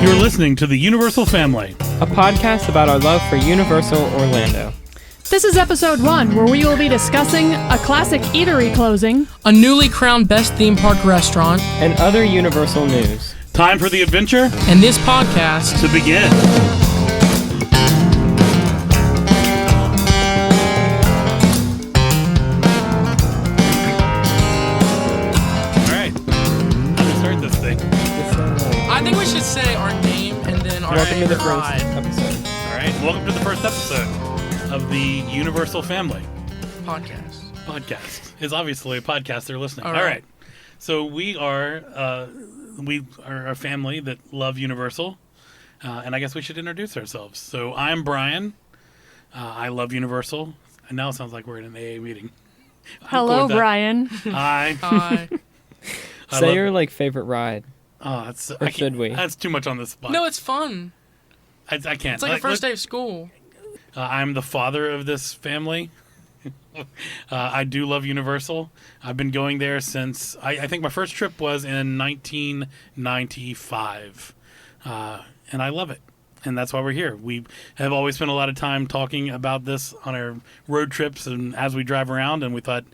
You're listening to The Universal Family, a podcast about our love for Universal Orlando. This is episode 1, where we will be discussing a classic eatery closing, a newly crowned best theme park restaurant, and other Universal news. Time for the adventure and this podcast to begin. I think we should say our name and then our Welcome to the first ride. episode. All right, welcome to the first episode of the Universal Family Podcast. It's obviously a podcast they're listening. All All right. right. So we are a family that love Universal, and I guess we should introduce ourselves. So I'm Brian. I love Universal. And now it sounds like we're in an AA meeting. Hello, Brian. Hi. Say your favorite ride. Oh, that's Or should we? That's too much on the spot. No, it's fun. I can't. It's like the first day of school. I'm the father of this family. I do love Universal. I've been going there since, I think my first trip was in 1995. And I love it. And that's why we're here. We have always spent a lot of time talking about this on our road trips and as we drive around, and we thought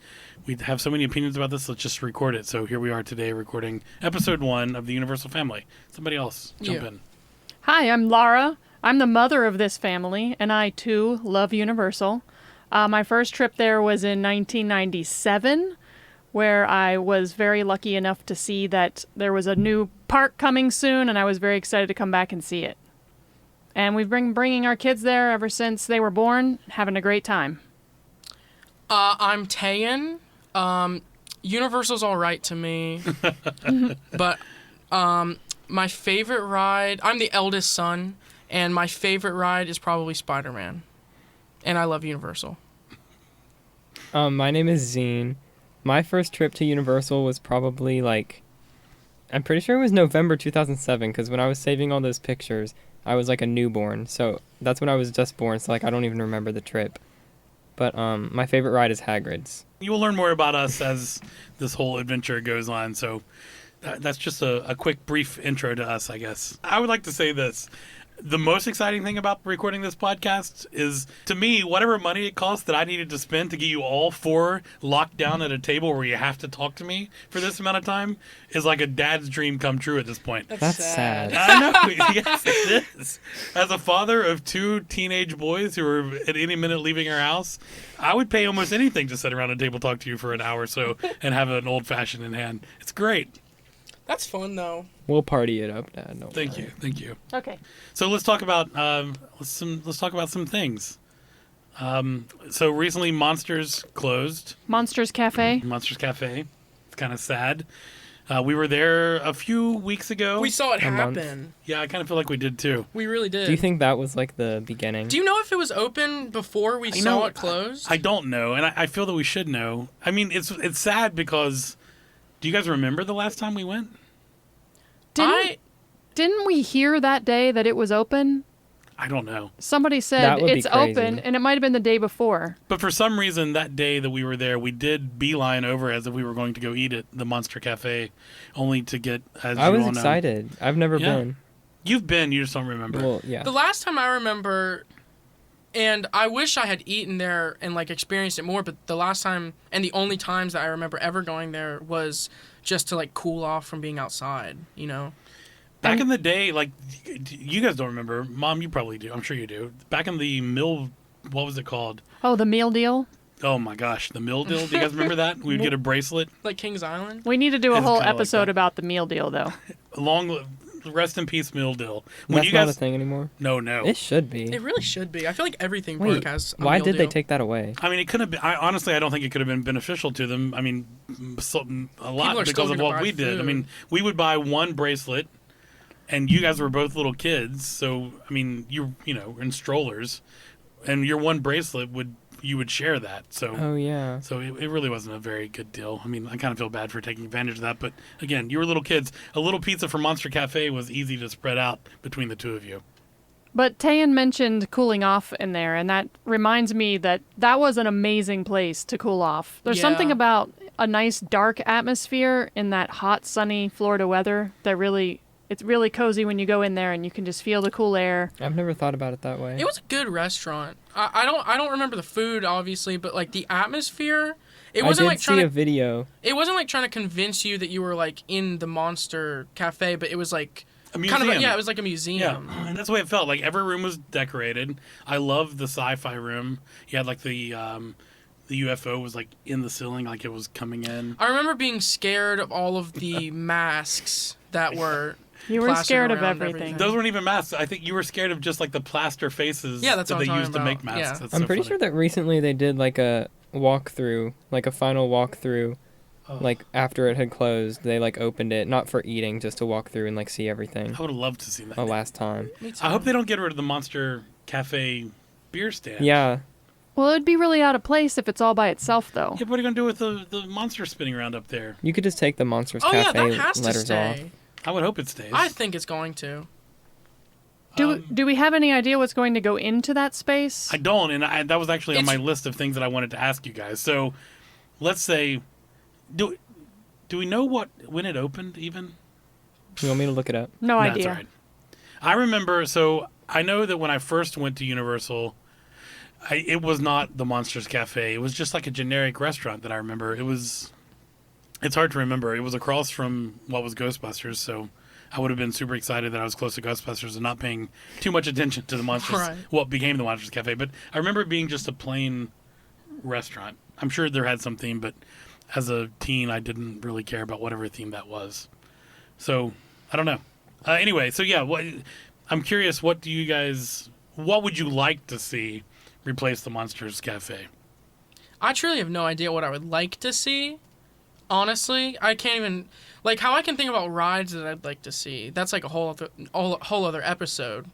we'd have so many opinions about this, let's just record it. So here we are today recording episode 1 of the Universal Family. Somebody else jump in. Hi, I'm Laura. I'm the mother of this family, and I, too, love Universal. My first trip there was in 1997, where I was very lucky enough to see that there was a new park coming soon, and I was very excited to come back and see it. And we've been bringing our kids there ever since they were born, having a great time. I'm Tayan. Universal's all right to me. But my favorite ride, I'm the eldest son, and my favorite ride is probably Spider-Man. And I love Universal. My name is Zine. My first trip to Universal was probably I'm pretty sure it was November 2007, because when I was saving all those pictures, I was a newborn. So that's when I was just born, so I don't even remember the trip. But my favorite ride is Hagrid's. You will learn more about us as this whole adventure goes on, so that's just a quick, brief intro to us, I guess. I would like to say this. The most exciting thing about recording this podcast is, to me, whatever money it costs that I needed to spend to get you all 4 locked down at a table where you have to talk to me for this amount of time is like a dad's dream come true at this point. That's sad. I know. Yes, it is. As a father of 2 teenage boys who are at any minute leaving our house, I would pay almost anything to sit around a table, talk to you for an hour or so, and have an old-fashioned in hand. It's great. That's fun, though. We'll party it up, Dad. Thank you. Okay. So let's talk about some things. So recently, Monsters closed. Monsters Cafe. It's kind of sad. We were there a few weeks ago. We saw it A month. happen. Yeah, I kind of feel like we did too. We really did. Do you think that was the beginning? Do you know if it was open before we saw it closed? I don't know, and I feel that we should know. I mean, it's sad because, do you guys remember the last time we went? Didn't we hear that day that it was open? I don't know. Somebody That said would be it's crazy. open, and it might have been the day before. But for some reason, that day that we were there, we did beeline over as if we were going to go eat at the Monster Cafe, only to get, as I you was all know. excited. I've never Yeah. been. You've been, you just don't remember. Well, yeah. The last time I remember, and I wish I had eaten there and experienced it more, but the last time and the only times that I remember ever going there was just to cool off from being outside, Back in the day, you guys don't remember. Mom, you probably do. I'm sure you do. Back in the mill, what was it called? Oh, the meal deal? Oh my gosh, the mill deal. Do you guys remember that? We would get a bracelet. Like Kings Island? We need to do a It's whole kinda like episode that. about the meal deal, though. Rest in peace, mill deal. That's not a thing anymore? No. It should be. It really should be. I feel like everything Wait, park has a why meal did they deal. take that away? I mean, it could have been. Honestly, I don't think it could have been beneficial to them. I mean, a lot People are still because of gonna what buy we did. I food. mean, we would buy one bracelet, and you guys were both little kids. So, I mean, you in strollers, and your one bracelet you would share that. So, Oh, yeah. So it really wasn't a very good deal. I mean, I kind of feel bad for taking advantage of that. But again, you were little kids. A little pizza from Monster Cafe was easy to spread out between the two of you. But Tayan mentioned cooling off in there, and that reminds me that was an amazing place to cool off. There's something Yeah. about a nice dark atmosphere in that hot, sunny Florida weather that really It's really cozy when you go in there and you can just feel the cool air. I've never thought about it that way. It was a good restaurant. I don't remember the food obviously, but like the atmosphere. It wasn't like see a video. It wasn't like trying to convince you that you were like in the Monster Cafe, but it was like A museum. it was like a museum. Yeah, and that's the way it felt. Like every room was decorated. I loved the sci-fi room. You had like the UFO was like in the ceiling, like it was coming in. I remember being scared of all of the masks that were. You were plastered scared of around everything. Those weren't even masks. I think you were scared of just like the plaster faces Yeah, that's that what they I'm used to talking make about. masks. Yeah. That's I'm so pretty funny. sure that recently they did like a walkthrough, like a final walkthrough. Oh. Like after it had closed, they like opened it, not for eating, just to walk through and like see everything I would have loved to see that. the last time. Me too. I hope they don't get rid of the Monster Cafe beer stand. Yeah, Well, it'd be really out of place if it's all by itself, though. Yeah, what are you gonna do with the monster spinning around up there? you could just take the Monsters Oh yeah, Cafe that has to letters off. stay. I would hope it stays. I think it's going to. Do we have any idea what's going to go into that space? I don't, and that was actually on It's- my list of things that I wanted to ask you guys. So, let's say, do we know when it opened even? You want me to look it up? No That's idea. all right. I remember. So I know that when I first went to Universal, it was not the Monsters Cafe. It was just like a generic restaurant that I remember. It's hard to remember. It was across from what was Ghostbusters, so I would have been super excited that I was close to Ghostbusters and not paying too much attention to the Monsters, Right. what became the Monsters Cafe. But I remember it being just a plain restaurant. I'm sure there had some theme, but as a teen, I didn't really care about whatever theme that was. So I don't know. Anyway, so yeah, I'm curious. What would you like to see replace the Monsters Cafe? I truly have no idea what I would like to see. Honestly, I can't even like how I can think about rides that I'd like to see. That's like a whole other episode.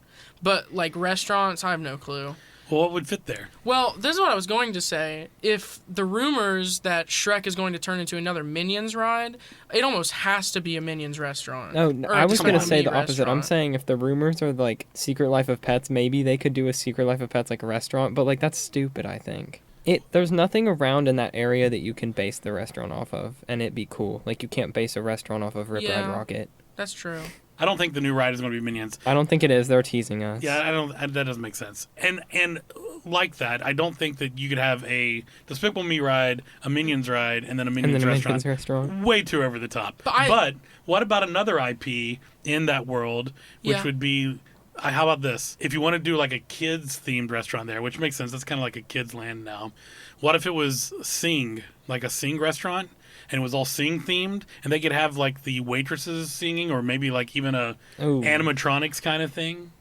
But like restaurants, I have no clue. Well, what would fit there? Well, this is what I was going to say. If the rumors that Shrek is going to turn into another Minions ride, it almost has to be a Minions restaurant. No, Or I was just going a to say mini the opposite. I'm restaurant. saying if the rumors are like Secret Life of Pets, maybe they could do a Secret Life of Pets like a restaurant, but like that's stupid, I think. There's nothing around in that area that you can base the restaurant off of, and it'd be cool. Like, you can't base a restaurant off of Rip Ride Yeah. Rocket. That's true. I don't think the new ride is going to be Minions. I don't think it is. They're teasing us. Yeah, that doesn't make sense. And like that, I don't think that you could have a Despicable Me ride, a Minions ride, and then a And Minions then a restaurant. Minions restaurant. Way too over the top. But What about another IP in that world, which Yeah. would be? How about this? If you want to do like a kids themed restaurant there, which makes sense, that's kind of like a kids land now. What if it was Sing, like a Sing restaurant, and it was all Sing themed, and they could have like the waitresses singing, or maybe like even a Ooh. animatronics kind of thing?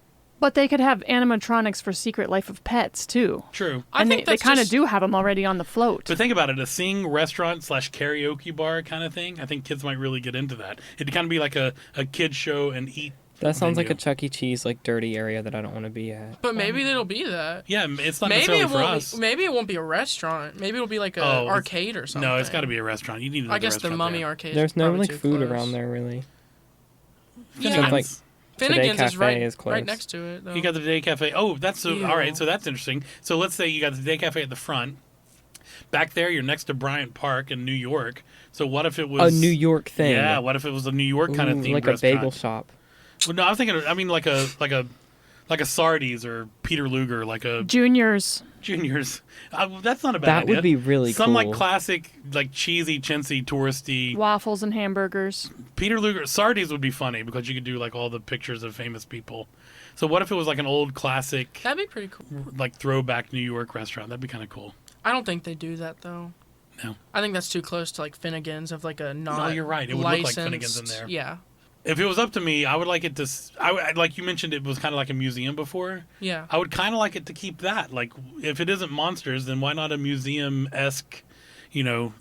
But they could have animatronics for Secret Life of Pets, too. True. I And think they that's kind of just- do have them already on the float. But think about it, a Sing restaurant / karaoke bar kind of thing. I think kids might really get into that. It'd kind of be like a kid show and eat. That sounds like a venue. Chuck E. Cheese, like, dirty area that I don't want to be at. But maybe it'll be that. Yeah, it's not Maybe necessarily it for won't. us. Maybe it won't be a restaurant. Maybe it'll be like a Oh, it's- arcade or something. No, it's got to be a restaurant. You need another I guess the restaurant Mummy there. arcade. There's no, probably like, too food close. around there, really. Yeah. Except, like, Finnegan's Today is right, Cafe is close. right next to it. Though. You got the Day Cafe. Oh, that's so, all right. Ew. So that's interesting. So let's say you got the Day Cafe at the front. Back there, you're next to Bryant Park in New York. So what if it was A New York thing. Yeah, what if it was a New York kind of Ooh, themed like restaurant? a bagel shop. Well, no, I was thinking. I mean, like a Sardi's or Peter Luger, like a Juniors. Junior's. That's not a bad That idea. would be really Some cool. like classic, like cheesy, chintzy, touristy. Waffles and hamburgers. Peter Luger Sardi's would be funny because you could do like all the pictures of famous people. So what if it was like an old classic, That'd be pretty cool. like throwback New York restaurant? That'd be kind of cool. I don't think they do that though. No. I think that's too close to like Finnegan's of like a non. No, you're right. It would look like Finnegan's in there. Yeah. If it was up to me, I would like it to. Like you mentioned, it was kind of like a museum before. Yeah. I would kind of like it to keep that. Like, if it isn't monsters, then why not a museum-esque,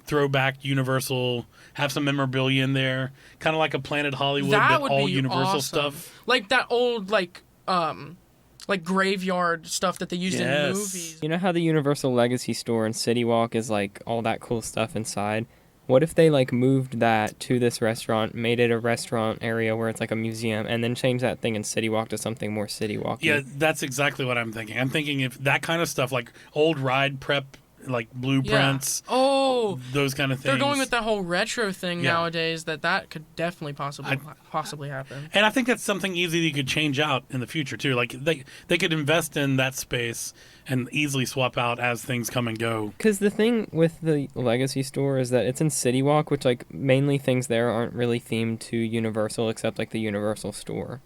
throwback Universal, have some memorabilia in there, kind of like a Planet Hollywood, That but would all be Universal awesome. stuff. Like that old like graveyard stuff that they used in Yes. movies. You know how the Universal Legacy store in City Walk is like all that cool stuff inside? What if they like moved that to this restaurant, made it a restaurant area where it's like a museum, and then changed that thing in City Walk to something more City Walk? Yeah, that's exactly what I'm thinking. I'm thinking if that kind of stuff, like old ride prep like blueprints, Oh, those kind of things. they're going with that whole retro thing Yeah. nowadays. That could definitely possibly happen. And I think that's something easy that you could change out in the future too. Like they could invest in that space and easily swap out as things come and go. Because the thing with the Legacy store is that it's in City Walk, which like mainly things there aren't really themed to Universal except like the Universal store,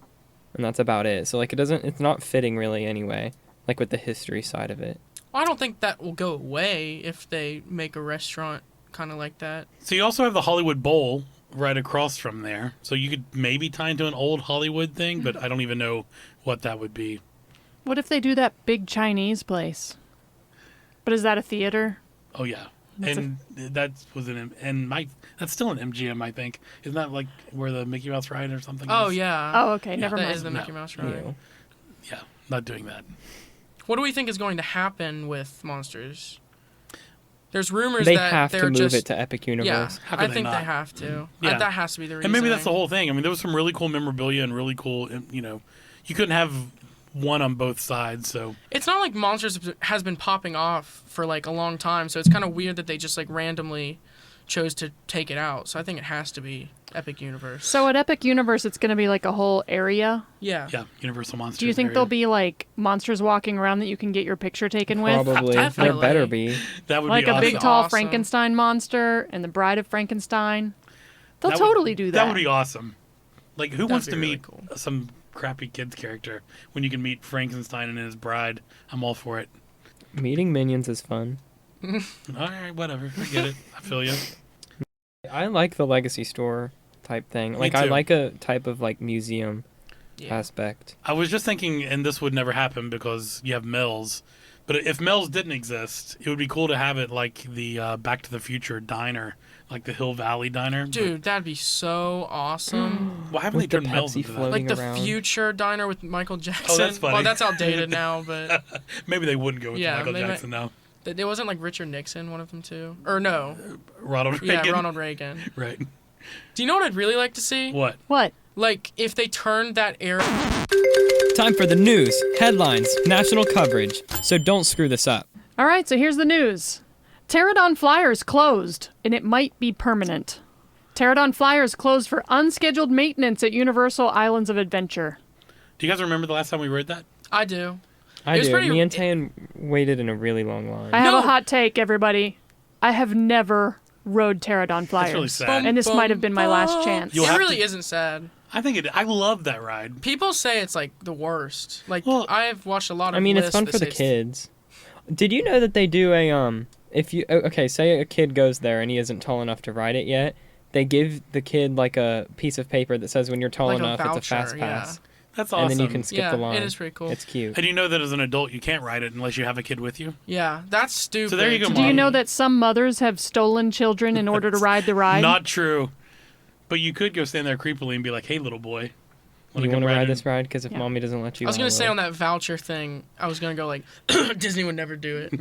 and that's about it. So like it's not fitting really anyway. Like with the history side of it. Well, I don't think that will go away if they make a restaurant kind of like that. So you also have the Hollywood Bowl right across from there. So you could maybe tie into an old Hollywood thing, but I don't even know what that would be. What if they do that big Chinese place? But is that a theater? Oh yeah. That's and that was that's still an MGM, I think. Isn't that like where the Mickey Mouse ride or something Oh is? yeah. Oh, okay. Never That mind. is the Mickey Mouse You ride. know. Yeah, not doing that. What do we think is going to happen with Monsters? There's rumors They that have they're to move just it to Epic yeah. Universe. How could I they think not? they have to. Yeah. That has to be the reason. And maybe that's the whole thing. I mean, there was some really cool memorabilia and really cool, you couldn't have one on both sides, so. It's not like Monsters has been popping off for like a long time, so it's kind of weird that they just like randomly chose to take it out. So I think it has to be Epic Universe. So at Epic Universe, it's going to be like a whole area. Yeah. Yeah, Universal Monsters. Do you think area. there'll be like monsters walking around that you can get your picture taken with? Probably. There Definitely. better be. That would Like be a awesome. big tall Awesome. Frankenstein monster and the Bride of Frankenstein. They'll That would- totally do that. That would be awesome. Like, who wants be to really meet cool. some crappy kid's character when you can meet Frankenstein and his bride? I'm all for it. Meeting minions is fun. All right, whatever. I get it. I feel you. I like the Legacy store type thing. Me Like I too. like a type of like museum Yeah. aspect. I was just thinking, and this would never happen because you have Mel's. But if Mel's didn't exist, it would be cool to have it like the Back to the Future diner, like the Hill Valley diner. Dude, that'd be so awesome. Why haven't With they the turned Mel's Pepsi into that? floating Like the around. future diner with Michael Jackson. that's funny. Well, that's outdated now, but Maybe they wouldn't go with Yeah, Michael they might- Jackson now. it wasn't like Richard Nixon, one of them too. Or no. Ronald Reagan. Yeah, Ronald Reagan. Right. Do you know what I'd really like to see? What? What? Like if they turned that era. Time for the news, headlines, national coverage. So don't screw this up. All right, so here's the news. Pterodon Flyers closed, and it might be permanent. Pterodon Flyers closed for unscheduled maintenance at Universal Islands of Adventure. Do you guys remember the last time we read that? I do. I It was do. pretty- Me and Tan waited in a really long line. I have No. a hot take, everybody. I have never rode Pterodon Flyers. That's really sad. And this might have been my last chance. You'll It have really to- isn't sad. I think it. I love that ride. People say it's like the worst. Like Well, I've watched a lot of. I mean, it's lists fun that for the say it's- kids. Did you know that they do a if you okay, say a kid goes there and he isn't tall enough to ride it yet, they give the kid like a piece of paper that says when you're tall Like a enough, it's a voucher, fast pass, That's awesome. and then you can skip Yeah, the line. it is pretty cool. It's cute. And you know that as an adult, you can't ride it unless you have a kid with you. Yeah, that's stupid. So there you go, Do you Mom. know that some mothers have stolen children in order to ride the ride? Not true. But you could go stand there creepily and be like, "Hey, little boy, You come want to ride in?" this ride? Because if Yeah. mommy doesn't let you, I was I gonna say will. on that voucher thing, I was gonna go like Disney would never do it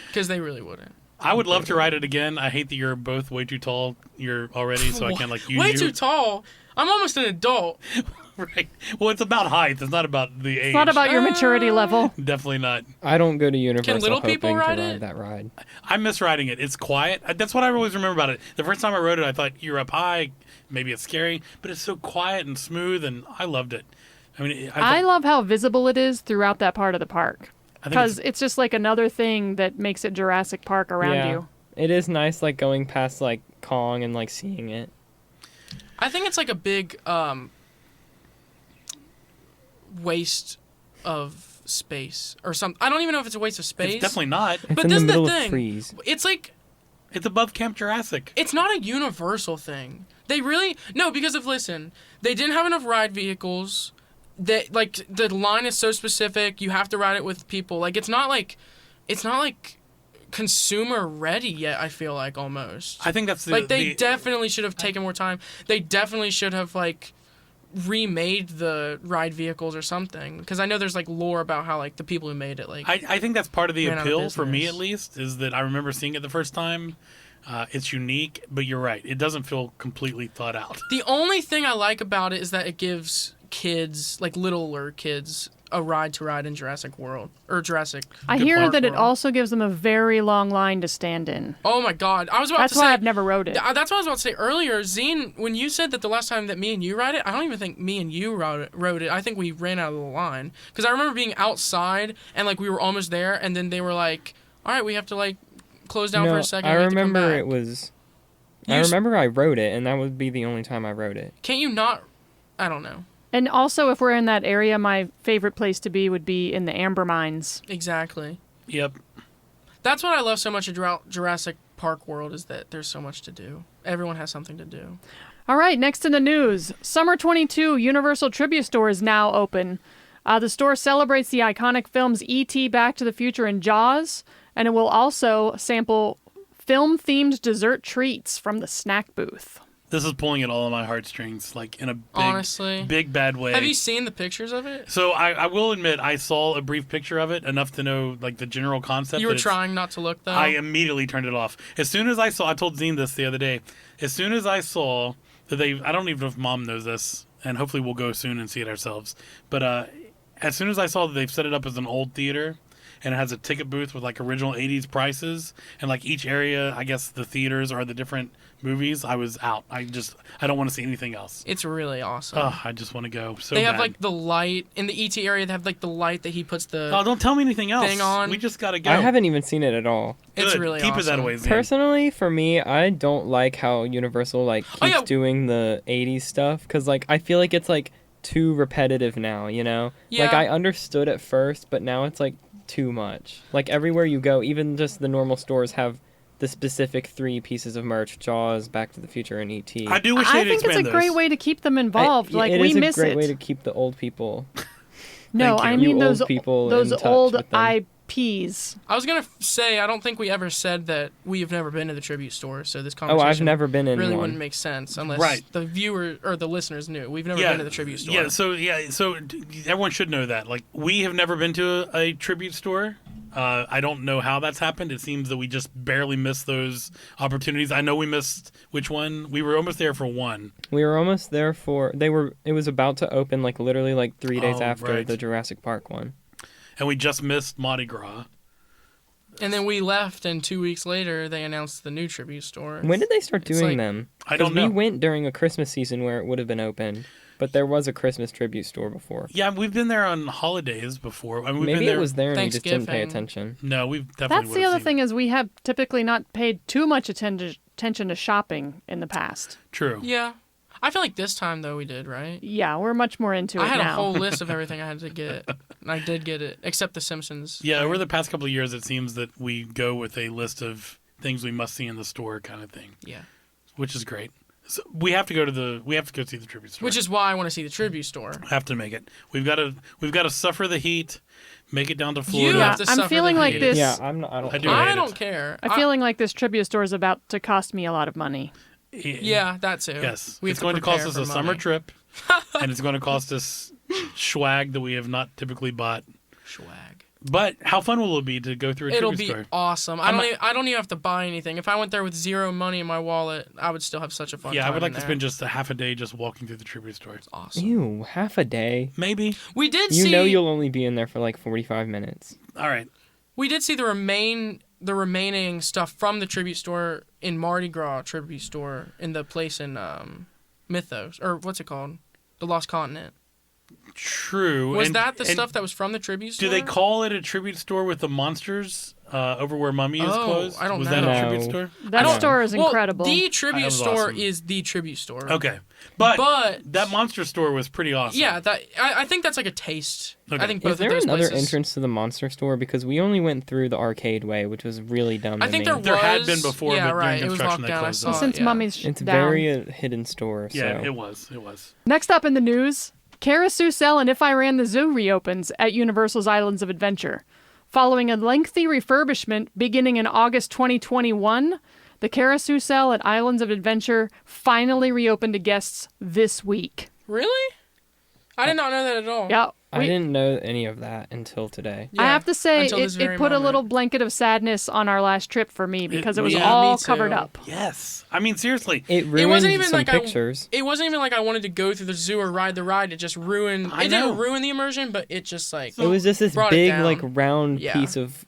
because they really wouldn't. I would love to ride it again. I hate that you're both way too tall. You're already, so I can't like use Way you. too tall. I'm almost an adult. Right. Well, it's about height. It's not about the age. It's not about your maturity level. Definitely not. I don't go to Universal little hoping people to ride ride it? that ride. I miss riding it. It's quiet. That's what I always remember about it. The first time I rode it, I thought you're up high. Maybe it's scary, but it's so quiet and smooth, and I loved it. I mean, I love how visible it is throughout that part of the park. I think Because it's just like another thing that makes it Jurassic Park around Yeah. you. It is nice, like going past like Kong and like seeing it. I think it's like a big waste of space or something. I don't even know if it's a waste of space. it's definitely not. It's But in this the is the middle thing. of trees. It's like It's above Camp Jurassic. it's not a universal thing. They really no because if listen, they didn't have enough ride vehicles. That like the line is so specific. You have to ride it with people. Like it's not like consumer ready yet. I feel like almost. I think that's the, Like they the- definitely should have taken more time. They definitely should have like remade the ride vehicles or something. Because I know there's like lore about how like the people who made it like. I think that's part of the ran out of appeal for me, business. at least, is that I remember seeing it the first time. It's unique, but you're right. It doesn't feel completely thought out. The only thing I like about it is that it gives kids, like littler kids, a ride to ride in Jurassic World or Jurassic. I Good hear point. that it World. also gives them a very long line to stand in. Oh my God! I was about That's to why say. I've never rode it. That's what I was about to say earlier. Zine, when you said that the last time that me and you rode it, I don't even think me and you rode it. I think we ran out of the line because I remember being outside and like we were almost there, and then they were like, "All right, we have to like close down no, for a second. I we have to come remember back." it was. You I s- remember I rode it, and that would be the only time I rode it. Can't you not? I don't know And also, if we're in that area, my favorite place to be would be in the amber mines. exactly. Yep. That's what I love so much of Jurassic Park World is that there's so much to do. Everyone has something to do. All right, next in the news. Summer 22 Universal Trivia Store is now open. The store celebrates the iconic films E.T., Back to the Future, and Jaws, and it will also sample film-themed dessert treats from the snack booth. This is pulling at all of my heartstrings, like in a Honestly. big bad way. Have you seen the pictures of it? So I will admit I saw a brief picture of it, enough to know like the general concept. You were that it's- trying not to look though. I immediately turned it off. As soon as I saw, I told Zine this the other day. As soon as I saw that I don't even know if Mom knows this, and hopefully we'll go soon and see it ourselves. But as soon as I saw that they've set it up as an old theater, and it has a ticket booth with like original 80s prices, and like each area, I guess the theaters are the different movies, I was out. I don't want to see anything else. It's really awesome. Oh, I just want to go so they bad. have like the light in the ET area. They have like the light that he puts the. Oh, don't tell me anything else. thing on. We just gotta go. I haven't even seen it at all. It's Good. really Keep it that awesome. way, Zane. Personally, for me, I don't like how Universal like keeps Oh, yeah. doing the 80s stuff because like I feel like it's like too repetitive now, you know? Yeah. Like I understood at first, but now it's like too much. Like everywhere you go, even just the normal stores have the specific 3 pieces of merch: Jaws, Back to the Future, and E.T. I do wish I they'd think it's expand a great those. way to keep them involved. Like, it we is a miss great it. way to keep the old people. No, Thank you. I You mean old those people those in touch old with them. IPs. I was gonna say I don't think we ever said that we have never been to the tribute store, so this Oh, conversation I've never been in really one. wouldn't make sense unless Right. the viewer or the listeners knew. We've never been to the tribute store. So everyone should know that. Like, we have never been to a tribute store. I don't know how that's happened. It seems that we just barely missed those opportunities. I know we missed which one. We were almost there for one. We were almost there for it was about to open like literally like 3 days Oh, after right. the Jurassic Park one. And we just missed Mardi Gras. And then we left, and 2 weeks later they announced the new tribute store. When did they start It's doing like- them? I don't 'Cause know. we went during a Christmas season where it would have been open, but there was a Christmas tribute store before. Yeah, we've been there on holidays before. I mean, we've Maybe been there. it was there and we just didn't pay Thanksgiving. attention. No, we've definitely. That's the would've other seen thing it. is we have typically not paid too much attention to shopping in the past. True. Yeah, I feel like this time though we did, right? Yeah, we're much more into it I had now. a whole list of everything I had to get, and I did get it, except The Simpsons. Yeah, over the past couple of years, it seems that we go with a list of things we must see in the store, kind of thing, Yeah. which is great. So we have to go see the tribute store. Which is why I want to see the tribute store. have to make it. We've got to suffer the heat, make it down to Florida. You Yeah, have to I'm suffer feeling the like heat. this. Yeah, I don't. I do hate I it. don't care. I'm feeling like this trivia store is about to cost me a lot of money. Yeah, that too. Yes. We have It's going to prepare cost us for a summer money. trip, and it's going to cost us swag that we have not typically bought. Swag. But how fun will it be to go through a It'll tribute be store? awesome. I don't even have to buy anything. If I went there with zero money in my wallet, I would still have such a fun Yeah, time. I would like to in spend there. just a half a day just walking through the tribute store. It's awesome. Ew, half a day. Maybe. We did You see. know you'll only be in there for like 45 minutes. All right. We did see the remaining stuff from the tribute store in Mardi Gras tribute store in the place in Mythos, or what's it called, the Lost Continent. True. Was And- that the and stuff that was from the tribute store? Do they call it a tribute store with the monsters over where Mummy is Oh, closed? I don't Was know. that a tribute No. store? That don't- store is Well, incredible. the That tribute was store awesome. is the tribute store. Okay. But that But monster store was pretty awesome. yeah, I think that's like a taste. Okay. I think both Is there of those another places. entrance to the monster store? Because we only went through the arcade way, which was really dumb. I to think me. There had was- been before, yeah, but during right. It was construction locked they down. I closed saw it. Well, it, since yeah. Mummy's It's down. very a hidden store. Yeah, so. it was. It was. Next up in the news, Carousel and If I Ran the Zoo reopens at Universal's Islands of Adventure. Following a lengthy refurbishment beginning in August 2021, the Carousel at Islands of Adventure finally reopened to guests this week. Really? I did not know that at all. Yeah, I didn't know any of that until today. I have to say, until this it very put a moment. little blanket of sadness on our last trip for me because it was yeah, all me too. covered up. Yes. I mean, seriously. It ruined wasn't even some like pictures. It wasn't even like I wanted to go through the zoo or ride the ride. It just ruined. I It know. didn't ruin the immersion, but it just like It was just this brought it big, down. like, round Yeah. piece of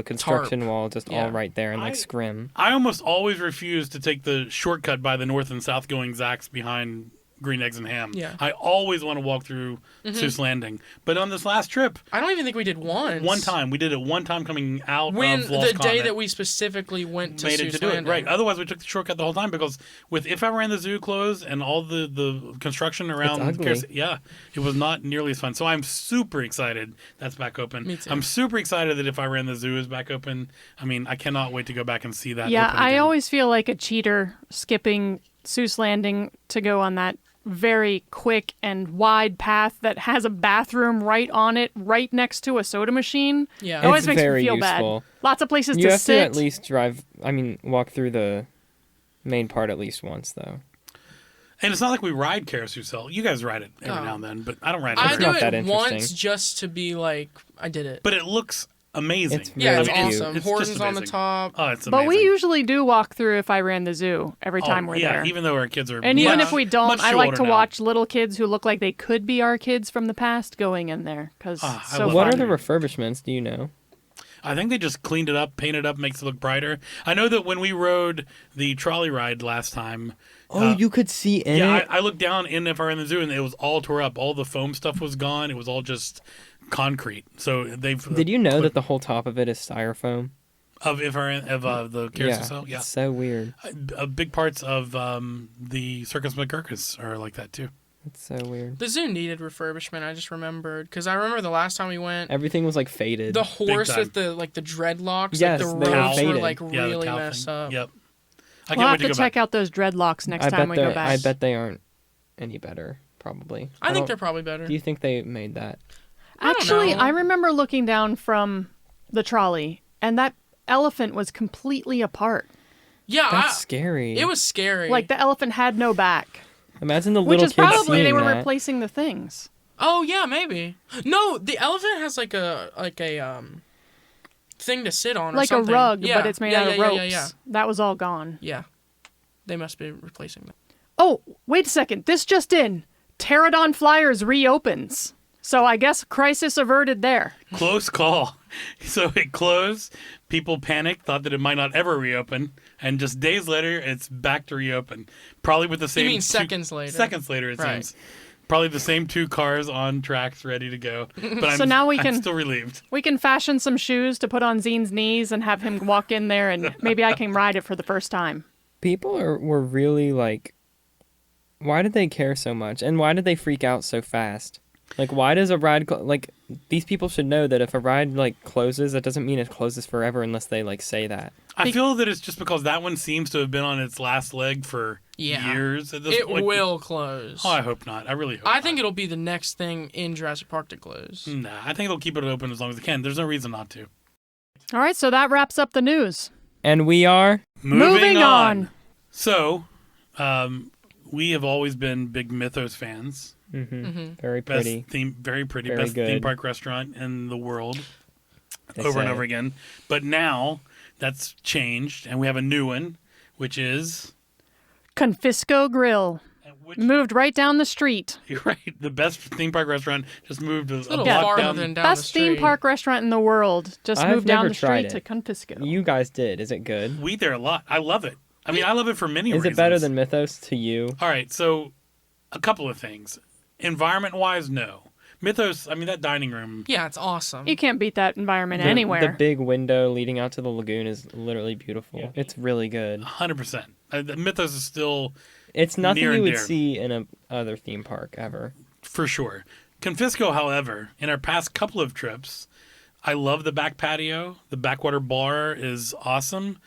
construction wall just Yeah. all right there and, like, I- scrim. I almost always refuse to take the shortcut by the north and south going Zach's behind Green Eggs and Ham. Yeah. I always want to walk through Seuss Landing. But on this last trip, I don't even think we did once. one time, we did it one time coming out When of Lost the day Continent. that we specifically went to Made it Seuss to do it, Landing. right. Otherwise, we took the shortcut the whole time because with If I Ran the Zoo closed and all the construction around... ugly. Yeah, it was not nearly as fun. So I'm super excited that's back open. Me too. I'm super excited that If I Ran the Zoo is back open. I mean, I cannot wait to go back and see that Yeah, open I again. always feel like a cheater skipping Seuss Landing to go on that very quick and wide path that has a bathroom right on it, right next to a soda machine. Yeah. It always It's makes very me feel useful. bad. Lots of places You to have sit. to at least walk through the main part at least once, though. And it's not like we ride Carousel. You guys ride it every now and then, but I don't ride it I very do not much. that it interesting. once just to be like, I did it. But it looks amazing. It's Yeah, it's really cute. awesome. It's Hortons just on the amazing. top. Oh, it's amazing. But we usually do walk through If I Ran the Zoo every time we're yeah, there. even though our kids are And even much- if we don't, much I too like older to now. watch little kids who look like they could be our kids from the past going in there because I so love What fun. are the refurbishments? Do you know? I think they just cleaned it up, painted it up, makes it look brighter. I know that when we rode the trolley ride last time, You could see in yeah, it. I looked down in If I Ran the Zoo and it was all tore up. All the foam stuff was gone. It was all just concrete. So they've Did you know that the whole top of it is styrofoam? of If I Ran of the Carousel? Yeah, It's so weird. big parts of the Circus McGurkus are like that too. It's so weird. The zoo needed refurbishment. I just remembered because I remember the last time we went, Everything was like faded. the horse time. with the dreadlocks, Yes, like the they were robes were faded. like Yeah, the really cow messed thing. up. Yep. I We'll can't have wait to to go check back. out those dreadlocks next I time bet we go they're. back. I bet they aren't any better. Probably. I think don't- they're probably better. Do you think they made that? I don't Actually, know. I remember looking down from the trolley, and that elephant was completely apart. Yeah, That's scary. it was scary. Like the elephant had no back, Imagine the which little is kids probably they seeing were that. replacing the things. Oh yeah, maybe. No, the elephant has like a thing to sit on, or Like a something. rug, Yeah. but it's made yeah, out of yeah, ropes. Yeah, yeah, That was all gone. yeah. They must be replacing them. Oh, wait a second. This just in. Pterodon Flyers reopens. So I guess crisis averted there. Close call. So it closed. People panicked, thought that it might not ever reopen, and just days later, it's back to reopen. Probably with the same. You mean seconds later? Seconds later, it Right. seems. Probably the same two cars on tracks, ready to go. But So now we I'm can- still relieved. We can fashion some shoes to put on Zine's knees and have him walk in there, and maybe I can ride it for the first time. People were really like, why did they care so much, and why did they freak out so fast? Like, why does a ride like these people should know that if a ride like closes, that doesn't mean it closes forever unless they like say that. I feel that it's just because that one seems to have been on its last leg for Yeah. years at this It point. will close. Oh, I hope not. I really hope I not. think it'll be the next thing in Jurassic Park to close. Nah, I think they'll keep it open as long as they can. There's no reason not to. All right, so that wraps up the news. And we are Moving on. So, we have always been big Mythos fans. very Best pretty. theme, very pretty, Very best theme good. park restaurant in the world, They over and say. over again. But now that's changed, and we have a new one, which is Confisco Grill. which Moved right down the street. you're right. The best theme park restaurant just moved a little block farther down. than down Best the theme street. park restaurant in the world. Just I've moved down never the tried street to it. Confisco. You guys did. Is it good? We eat there a lot. I love it. I mean, I love it for many Is reasons. it better than Mythos to you? All right, so a couple of things. Environment-wise, no. Mythos, I mean, that dining room. Yeah, it's awesome. You can't beat that environment The anywhere. big window leading out to the lagoon is literally beautiful. It's really good. 100%. The Mythos is still It's nothing Near you and would dear. see in a other theme park ever. for sure. Confisco, however, in our past couple of trips, I love the back patio. The backwater bar is awesome.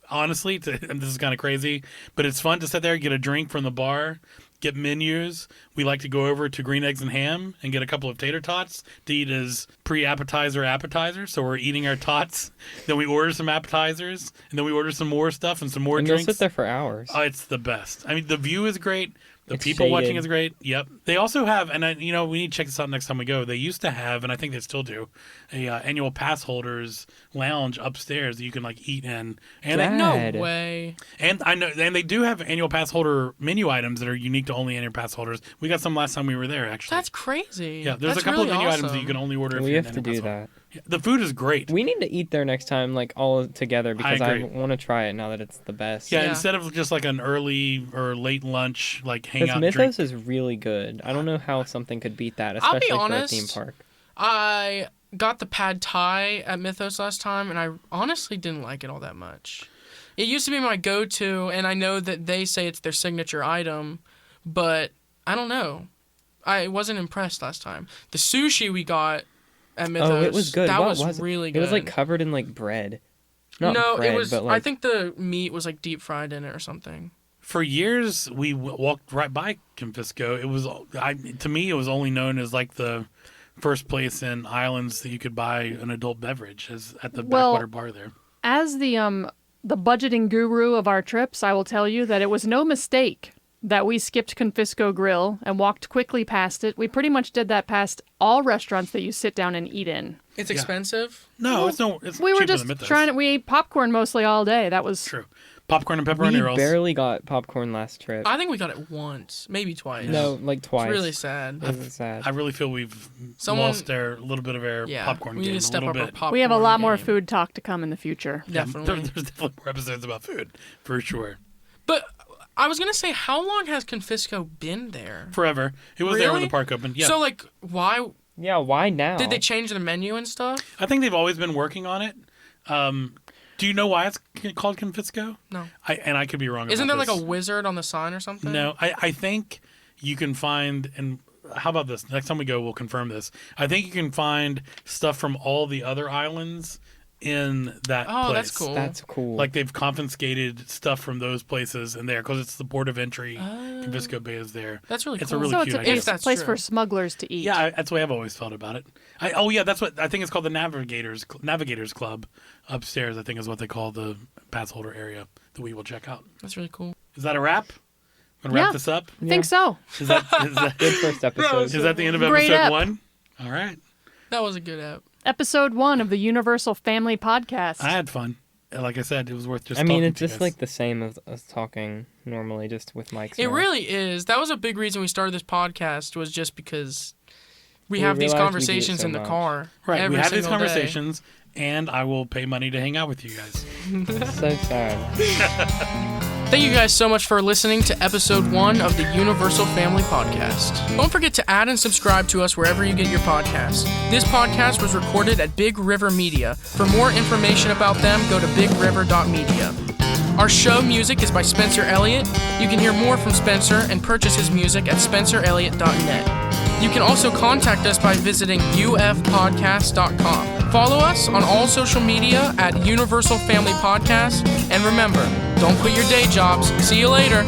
Honestly, and this is kind of crazy, but it's fun to sit there, get a drink from the bar, get menus. We like to go over to Green Eggs and Ham and get a couple of tater tots to eat as appetizer. So we're eating our tots, then we order some appetizers, and then we order some more stuff and some more And you'll drinks. sit there for hours. Oh, it's the best. I mean, the view is great. The It's people watching shaded. is great. Yep. They also have, and we need to check this out next time we go. They used to have, and I think they still do, a annual pass holders lounge upstairs that you can like eat in. And No Dad. way. and I know, and they do have annual pass holder menu items that are unique to only annual pass holders. We got some last time we were there, actually. That's crazy. Yeah, there's That's a couple really of menu items that awesome. you can only order if We you're have an to annual do pass holder. that. Yeah, the food is great. We need to eat there next time, like all together, because I agree. want to try it now that it's the best. Yeah, Yeah. instead of just like an early or late lunch, like hang Because out, Mythos drink. is really good. I don't know how something could beat that, I'll be especially for a honest, theme park. I got the pad thai at Mythos last time, and I honestly didn't like it all that much. It used to be my go-to, and I know that they say it's their signature item, but I don't know. I wasn't impressed last time. The sushi we got at Mythos, Oh, it was good. that What was it? really It good. was like covered in like bread. Not no, bread, it was. but like I think the meat was like deep fried in it or something. For years, we walked right by Confisco. It was, to me, it was only known as like the first place in Islands that you could buy an adult beverage, as at the Well, backwater bar there. As the budgeting guru of our trips, I will tell you that it was no mistake that we skipped Confisco Grill and walked quickly past it. We pretty much did that past all restaurants that you sit down and eat in. It's Yeah. expensive. No, it's no. It's We were cheaper just than Mythos. we ate popcorn mostly all day. That was True. Popcorn and pepperoni we rolls. barely got popcorn last trip. I think we got it once, maybe twice. No, like twice. It's really sad. It was sad. I really feel we've Someone- lost a little bit of our Yeah, popcorn we game. need to step a up little our bit. popcorn we have a lot more game. food talk to come in the future. Yeah, Definitely. there's definitely more episodes about food, for sure. But I was gonna say, how long has Confisco been there? Forever. It was there when Really? the park opened. Yeah. So like, why Yeah, why now? did they change the menu and stuff? I think they've always been working on it. Do you know why it's called Confisco? No. I could be wrong. Isn't there about like this. a wizard on the sign or something? No, I think you can find, and how about this? Next time we go, we'll confirm this. I think you can find stuff from all the other islands in that place. Oh, that's cool. That's cool. Like they've confiscated stuff from those places in there because it's the port of entry. Confisco Bay is there. That's really It's cool. a really So cute it's a idea. place, That's place true. for smugglers to eat. Yeah, that's the way I've always felt about it. That's what I think it's called. The Navigators Club upstairs, I think, is what they call the pass holder area that we will check out. That's really cool. Is that a wrap? Gonna wrap Yeah. this up? I think so. Is that Good first episode. is that the end of Great episode ep. 1? All right. That was a good app. Episode 1 of the Universal Family Podcast. I had fun. Like I said, it was worth just. I mean, talking it's to just guys. like the same as us talking normally, just with mics. It now. really is. That was a big reason we started this podcast, was just because we have these realized we do it conversations so in the much. car. right. Every We had these single day. conversations, and I will pay money to hang out with you guys. So sad. Thank you guys so much for listening to episode 1 of the Universal Family Podcast. Don't forget to add and subscribe to us wherever you get your podcasts. This podcast was recorded at Big River Media. For more information about them, go to bigriver.media. Our show music is by Spencer Elliott. You can hear more from Spencer and purchase his music at spencerelliott.net. You can also contact us by visiting ufpodcast.com. Follow us on all social media at Universal Family Podcast. And remember, don't quit your day jobs. See you later.